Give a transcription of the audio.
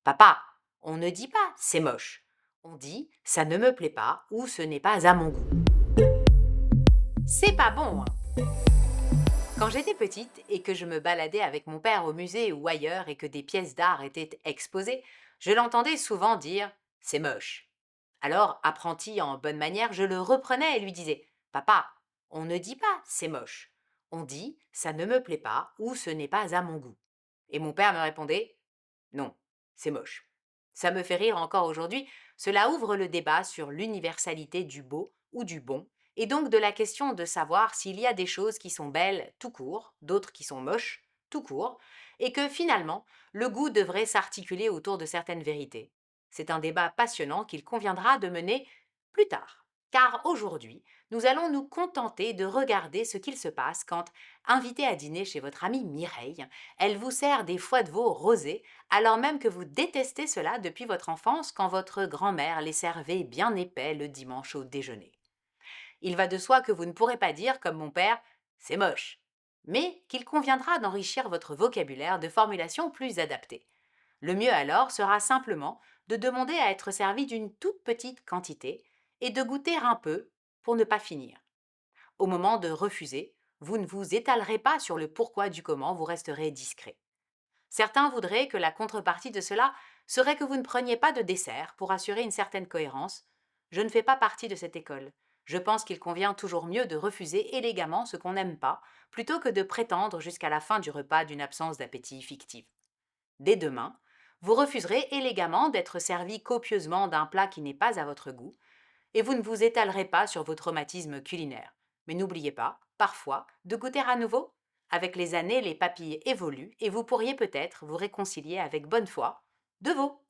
Papa, on ne dit pas c'est moche. On dit ça ne me plaît pas ou ce n'est pas à mon goût. C'est pas bon, hein. Quand j'étais petite et que je me baladais avec mon père au musée ou ailleurs et que des pièces d'art étaient exposées, je l'entendais souvent dire c'est moche. Alors, apprenti en bonne manière, je le reprenais et lui disais Papa, on ne dit pas c'est moche. On dit ça ne me plaît pas ou ce n'est pas à mon goût. Et mon père me répondait non, c'est moche. Ça me fait rire encore aujourd'hui. Cela ouvre le débat sur l'universalité du beau ou du bon, et donc de la question de savoir s'il y a des choses qui sont belles tout court, d'autres qui sont moches tout court, et que finalement, le goût devrait s'articuler autour de certaines vérités. C'est un débat passionnant qu'il conviendra de mener plus tard. Car aujourd'hui, nous allons nous contenter de regarder ce qu'il se passe quand, invité à dîner chez votre amie Mireille, elle vous sert des foies de veau rosés, alors même que vous détestez cela depuis votre enfance quand votre grand-mère les servait bien épais le dimanche au déjeuner. Il va de soi que vous ne pourrez pas dire, comme mon père, c'est moche, mais qu'il conviendra d'enrichir votre vocabulaire de formulations plus adaptées. Le mieux alors sera simplement de demander à être servi d'une toute petite quantité et de goûter un peu pour ne pas finir. Au moment de refuser, vous ne vous étalerez pas sur le pourquoi du comment, vous resterez discret. Certains voudraient que la contrepartie de cela serait que vous ne preniez pas de dessert pour assurer une certaine cohérence. Je ne fais pas partie de cette école. Je pense qu'il convient toujours mieux de refuser élégamment ce qu'on n'aime pas, plutôt que de prétendre jusqu'à la fin du repas d'une absence d'appétit fictive. Dès demain, vous refuserez élégamment d'être servi copieusement d'un plat qui n'est pas à votre goût, et vous ne vous étalerez pas sur vos traumatismes culinaires. Mais n'oubliez pas, parfois, de goûter à nouveau. Avec les années, les papilles évoluent et vous pourriez peut-être vous réconcilier avec bonne foi de veau.